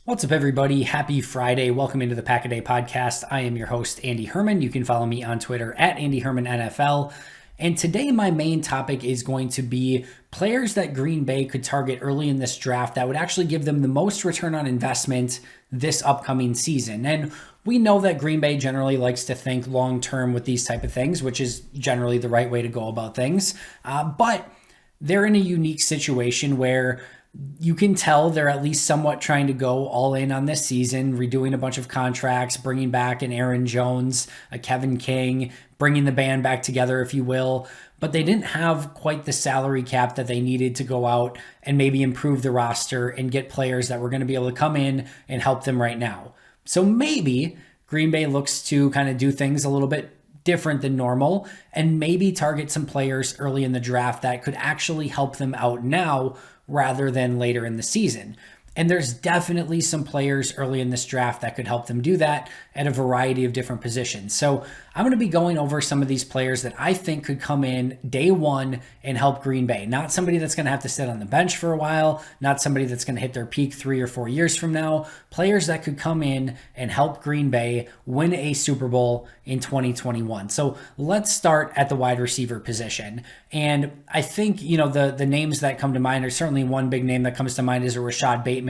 What's up, everybody? Happy Friday. Welcome into the Pack a Day podcast. I am your host, Andy Herman. You can follow me on Twitter at Andy Herman NFL. And today, my main topic is going to be players that Green Bay could target early in this draft that would actually give them the most return on investment this upcoming season. And we know that Green Bay generally likes to think long term with these type of things, which is generally the right way to go about things. But they're in a unique situation where you can tell they're at least somewhat trying to go all in on this season, redoing a bunch of contracts, bringing back an Aaron Jones, a Kevin King, bringing the band back together, if you will. But they didn't have quite the salary cap that they needed to go out and maybe improve the roster and get players that were going to be able to come in and help them right now. So maybe Green Bay looks to kind of do things a little bit different than normal and maybe target some players early in the draft that could actually help them out now rather than later in the season. And there's definitely some players early in this draft that could help them do that at a variety of different positions. So I'm going to be going over some of these players that I think could come in day one and help Green Bay. Not somebody that's going to have to sit on the bench for a while, not somebody that's going to hit their peak 3 or 4 years from now. Players that could come in and help Green Bay win a Super Bowl in 2021. So let's start at the wide receiver position. And I think, the names that come to mind are certainly one big name that comes to mind is a Rashad Bateman.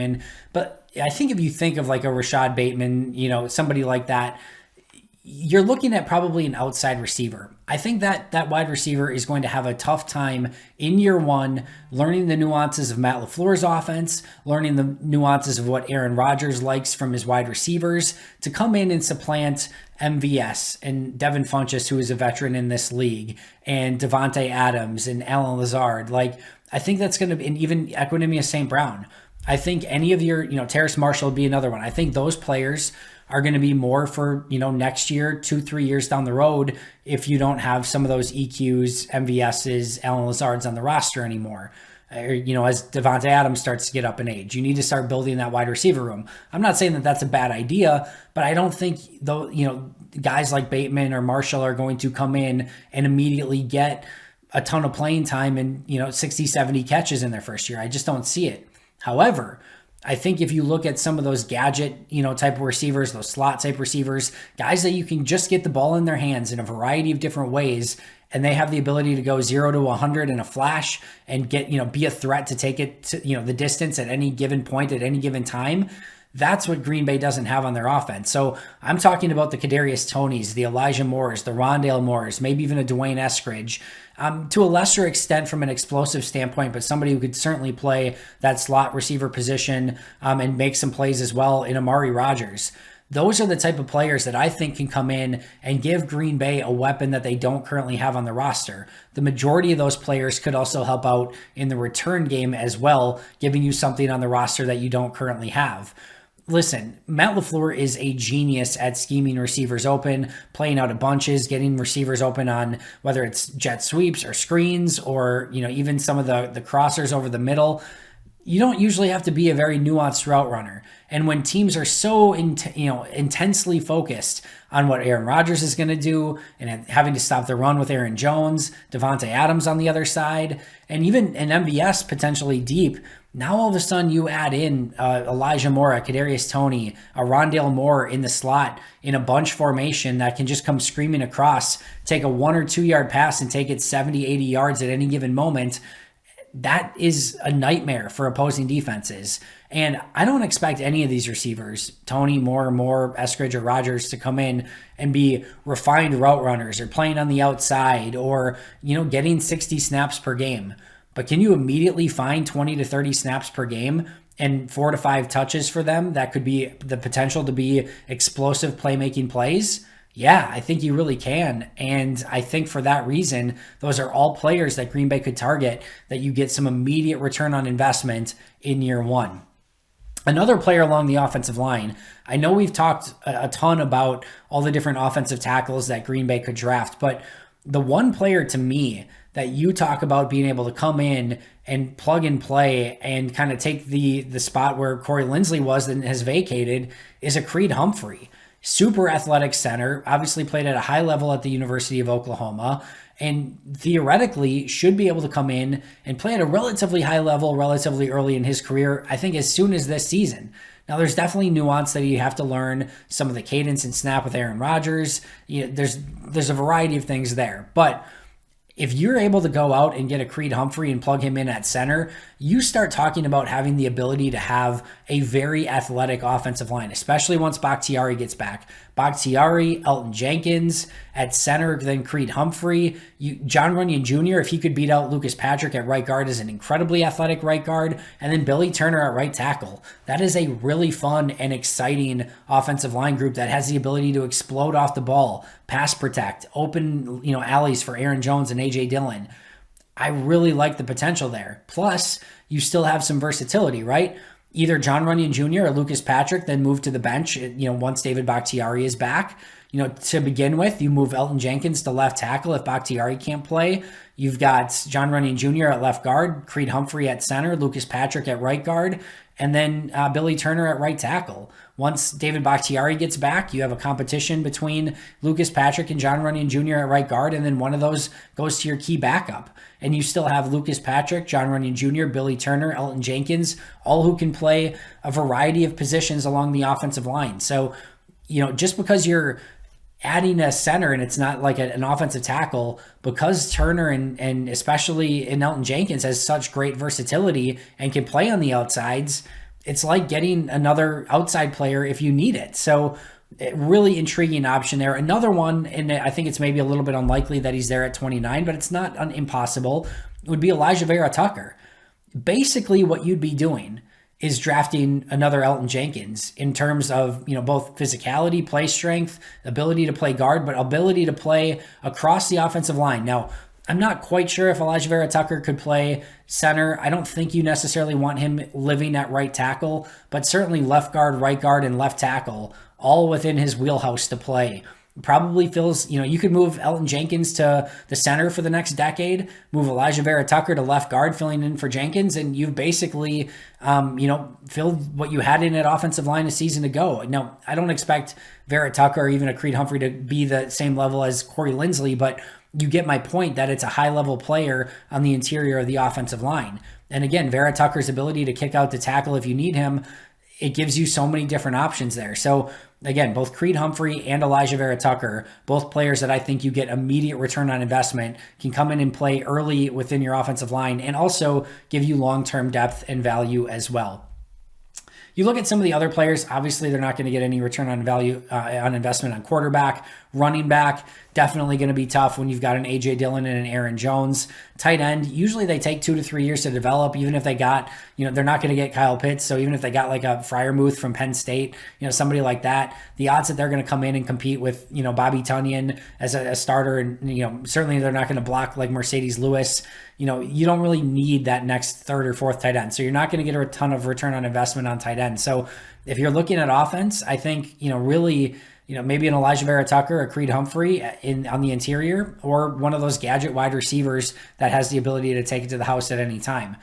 But I think if you think of like a Rashad Bateman, somebody like that, you're looking at probably an outside receiver. I think that wide receiver is going to have a tough time in year one, learning the nuances of Matt LaFleur's offense, learning the nuances of what Aaron Rodgers likes from his wide receivers to come in and supplant MVS and Devin Funchess, who is a veteran in this league, and Devontae Adams and Alan Lazard. I think that's going to be, and even Equinemius St. Brown. I think any of your, Terrace Marshall would be another one. I think those players are going to be more for, next year, 2-3 years down the road, if you don't have some of those EQs, MVSs, Alan Lazards on the roster anymore. As Devontae Adams starts to get up in age, you need to start building that wide receiver room. I'm not saying that that's a bad idea, but I don't think though, guys like Bateman or Marshall are going to come in and immediately get a ton of playing time and, 60, 70 catches in their first year. I just don't see it. However, I think if you look at some of those gadget, type of receivers, those slot type receivers, guys that you can just get the ball in their hands in a variety of different ways, and they have the ability to go 0 to 100 in a flash and get, be a threat to take it to, the distance at any given point at any given time. That's what Green Bay doesn't have on their offense. So I'm talking about the Kadarius Tonys, the Elijah Moores, the Rondale Moores, maybe even a Dwayne Eskridge, to a lesser extent from an explosive standpoint, but somebody who could certainly play that slot receiver position and make some plays as well in Amari Rodgers. Those are the type of players that I think can come in and give Green Bay a weapon that they don't currently have on the roster. The majority of those players could also help out in the return game as well, giving you something on the roster that you don't currently have. Listen, Matt LaFleur is a genius at scheming receivers open, playing out of bunches, getting receivers open on whether it's jet sweeps or screens or, even some of the crossers over the middle. You don't usually have to be a very nuanced route runner. And when teams are so intensely focused on what Aaron Rodgers is going to do and having to stop the run with Aaron Jones, Devontae Adams on the other side, and even an MVS potentially deep, now all of a sudden you add in Elijah Moore, a Kadarius Toney, a Rondale Moore in the slot in a bunch formation that can just come screaming across, take a 1 or 2 yard pass and take it 70, 80 yards at any given moment. That is a nightmare for opposing defenses. And I don't expect any of these receivers, Toney, Moore, Eskridge, or Rodgers, to come in and be refined route runners or playing on the outside or, getting 60 snaps per game. But can you immediately find 20 to 30 snaps per game and 4 to 5 touches for them that could be the potential to be explosive playmaking plays? Yeah, I think you really can. And I think for that reason, those are all players that Green Bay could target that you get some immediate return on investment in year one. Another player along the offensive line, I know we've talked a ton about all the different offensive tackles that Green Bay could draft, but the one player to me that you talk about being able to come in and plug and play and kind of take the spot where Corey Linsley was and has vacated is a Creed Humphrey. Super athletic center, obviously played at a high level at the University of Oklahoma, and theoretically should be able to come in and play at a relatively high level relatively early in his career, I think as soon as this season. Now, there's definitely nuance that you have to learn, some of the cadence and snap with Aaron Rodgers. There's a variety of things there. But if you're able to go out and get a Creed Humphrey and plug him in at center, you start talking about having the ability to have a very athletic offensive line, especially once Bakhtiari gets back. Bakhtiari, Elton Jenkins at center, then Creed Humphrey. John Runyon Jr., if he could beat out Lucas Patrick at right guard, is an incredibly athletic right guard. And then Billy Turner at right tackle. That is a really fun and exciting offensive line group that has the ability to explode off the ball, pass protect, open alleys for Aaron Jones and A.J. Dillon. I really like the potential there. Plus, you still have some versatility, right? Either John Runyon Jr. or Lucas Patrick then move to the bench, once David Bakhtiari is back. To begin with, you move Elton Jenkins to left tackle if Bakhtiari can't play. You've got John Runyon Jr. at left guard, Creed Humphrey at center, Lucas Patrick at right guard, and then Billy Turner at right tackle. Once David Bakhtiari gets back, you have a competition between Lucas Patrick and John Runyon Jr. at right guard, and then one of those goes to your key backup. And you still have Lucas Patrick, John Runyon Jr., Billy Turner, Elton Jenkins, all who can play a variety of positions along the offensive line. So, just because you're adding a center and it's not like an offensive tackle, because Turner and especially in Elton Jenkins has such great versatility and can play on the outsides, it's like getting another outside player if you need it. So really intriguing option there. Another one, and I think it's maybe a little bit unlikely that he's there at 29, but it's not impossible, would be Elijah Vera Tucker. Basically what you'd be doing is drafting another Elton Jenkins in terms of, both physicality, play strength, ability to play guard, but ability to play across the offensive line. Now, I'm not quite sure if Elijah Vera Tucker could play center. I don't think you necessarily want him living at right tackle, but certainly left guard, right guard, and left tackle, all within his wheelhouse to play. Probably feels, you could move Elton Jenkins to the center for the next decade, move Elijah Vera Tucker to left guard, filling in for Jenkins, and you've basically, filled what you had in that offensive line a season ago. Now, I don't expect Vera Tucker or even a Creed Humphrey to be the same level as Corey Linsley, but you get my point that it's a high-level player on the interior of the offensive line. And again, Vera Tucker's ability to kick out the tackle if you need him, it gives you so many different options there. So again, both Creed Humphrey and Elijah Vera Tucker, both players that I think you get immediate return on investment, can come in and play early within your offensive line and also give you long-term depth and value as well. You look at some of the other players, obviously they're not going to get any return on value on investment on quarterback. Running back, definitely going to be tough when you've got an A.J. Dillon and an Aaron Jones. Tight end, usually they take 2 to 3 years to develop, even if they got, they're not going to get Kyle Pitts. So even if they got like a Freiermuth from Penn State, somebody like that, the odds that they're going to come in and compete with, Bobby Tunyon as a starter, and, certainly they're not going to block like Mercedes Lewis. You don't really need that next third or fourth tight end. So you're not going to get a ton of return on investment on tight end. So if you're looking at offense, I think, really, maybe an Elijah Vera Tucker, a Creed Humphrey on the interior, or one of those gadget wide receivers that has the ability to take it to the house at any time.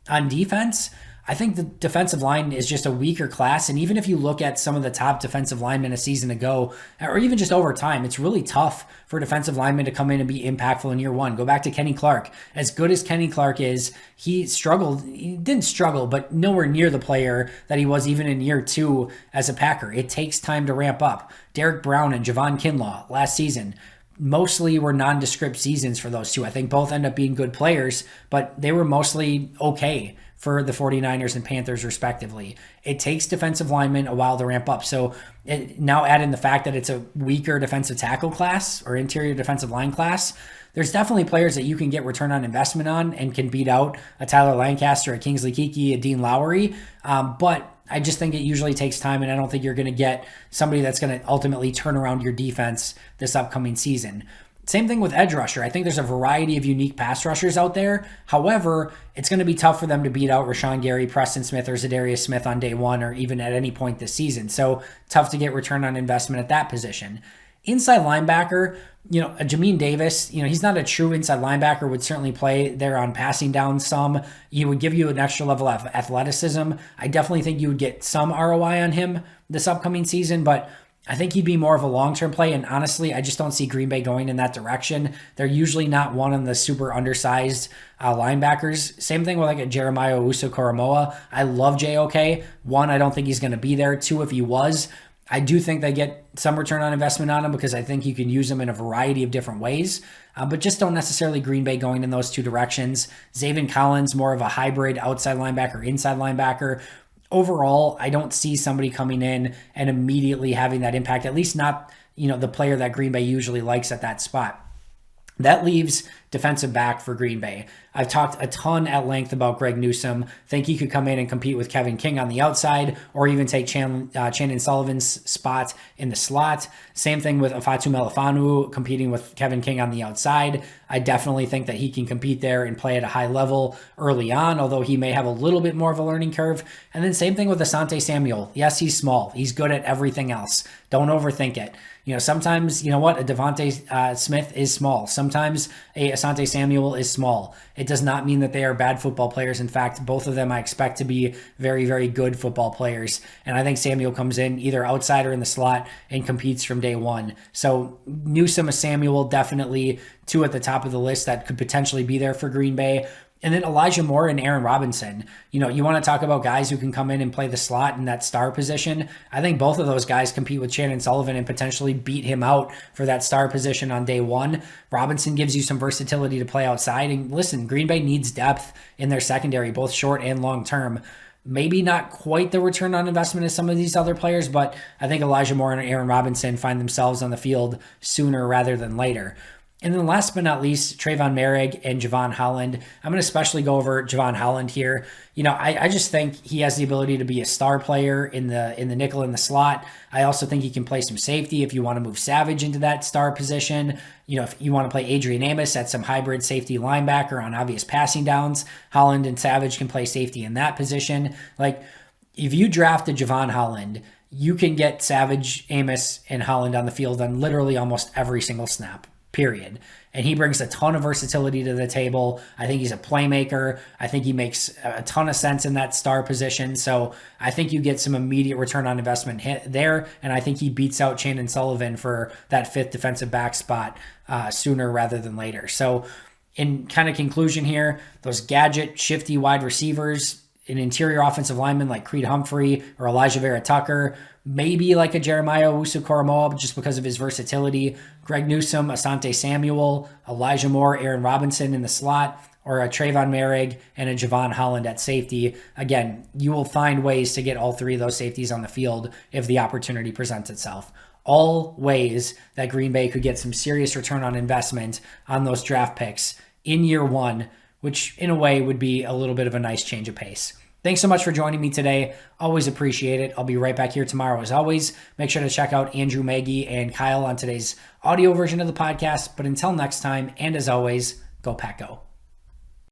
On defense, I think the defensive line is just a weaker class. And even if you look at some of the top defensive linemen a season ago, or even just over time, it's really tough for defensive linemen to come in and be impactful in year one. Go back to Kenny Clark. As good as Kenny Clark is, he struggled. He didn't struggle, but nowhere near the player that he was even in year two as a Packer. It takes time to ramp up. Derek Brown and Javon Kinlaw last season mostly were nondescript seasons for those two. I think both end up being good players, but they were mostly okay for the 49ers and Panthers respectively. It takes defensive linemen a while to ramp up. So now add in the fact that it's a weaker defensive tackle class or interior defensive line class, there's definitely players that you can get return on investment on and can beat out a Tyler Lancaster, a Kingsley Keke, a Dean Lowry. But I just think it usually takes time, and I don't think you're going to get somebody that's going to ultimately turn around your defense this upcoming season. Same thing with edge rusher. I think there's a variety of unique pass rushers out there. However, it's going to be tough for them to beat out Rashawn Gary, Preston Smith, or Zadarius Smith on day one or even at any point this season. So tough to get return on investment at that position. Inside linebacker, a Jamin Davis, he's not a true inside linebacker, would certainly play there on passing down some. He would give you an extra level of athleticism. I definitely think you would get some ROI on him this upcoming season, but I think he'd be more of a long-term play, and honestly, I just don't see Green Bay going in that direction. They're usually not one of the super undersized linebackers. Same thing with like a Jeremiah Owusu-Koramoah. I love JOK. One, I don't think he's going to be there. Two, if he was, I do think they get some return on investment on him because I think you can use him in a variety of different ways, but just don't necessarily Green Bay going in those two directions. Zaven Collins, more of a hybrid outside linebacker, inside linebacker. Overall, I don't see somebody coming in and immediately having that impact, at least not, the player that Green Bay usually likes at that spot. That leaves defensive back for Green Bay. I've talked a ton at length about Greg Newsome. Think he could come in and compete with Kevin King on the outside or even take Chandon Sullivan's spot in the slot. Same thing with Afatu Melifonwu competing with Kevin King on the outside. I definitely think that he can compete there and play at a high level early on, although he may have a little bit more of a learning curve. And then same thing with Asante Samuel. Yes, he's small. He's good at everything else. Don't overthink it. Sometimes, a Devontae Smith is small. Sometimes a Asante Samuel is small. It does not mean that they are bad football players. In fact, both of them I expect to be very, very good football players. And I think Samuel comes in either outside or in the slot and competes from day one. So Newsome, Samuel, definitely two at the top of the list that could potentially be there for Green Bay. And then Elijah Moore and Aaron Robinson. You want to talk about guys who can come in and play the slot in that star position. I think both of those guys compete with Chandon Sullivan and potentially beat him out for that star position on day one. Robinson gives you some versatility to play outside. And listen, Green Bay needs depth in their secondary, both short and long term. Maybe not quite the return on investment as some of these other players, but I think Elijah Moore and Aaron Robinson find themselves on the field sooner rather than later. And then last but not least, Trayvon Merrick and Javon Holland. I'm going to especially go over Javon Holland here. I just think he has the ability to be a star player in the nickel in the slot. I also think he can play some safety if you want to move Savage into that star position. If you want to play Adrian Amos at some hybrid safety linebacker on obvious passing downs, Holland and Savage can play safety in that position. Like, if you drafted Javon Holland, you can get Savage, Amos, and Holland on the field on literally almost every single snap. Period. And he brings a ton of versatility to the table. I think he's a playmaker. I think he makes a ton of sense in that star position. So I think you get some immediate return on investment there. And I think he beats out Chandon Sullivan for that fifth defensive back spot sooner rather than later. So in kind of conclusion here, those gadget, shifty wide receivers, an interior offensive lineman like Creed Humphrey or Elijah Vera Tucker, maybe like a Jeremiah Owusu-Koramoah just because of his versatility, Greg Newsome, Asante Samuel, Elijah Moore, Aaron Robinson in the slot, or a Trayvon Merrick and a Javon Holland at safety. Again, you will find ways to get all three of those safeties on the field if the opportunity presents itself. All ways that Green Bay could get some serious return on investment on those draft picks in year one, which in a way would be a little bit of a nice change of pace. Thanks so much for joining me today. Always appreciate it. I'll be right back here tomorrow as always. Make sure to check out Andrew, Maggie, and Kyle on today's audio version of the podcast. But until next time, and as always, go Pack Go.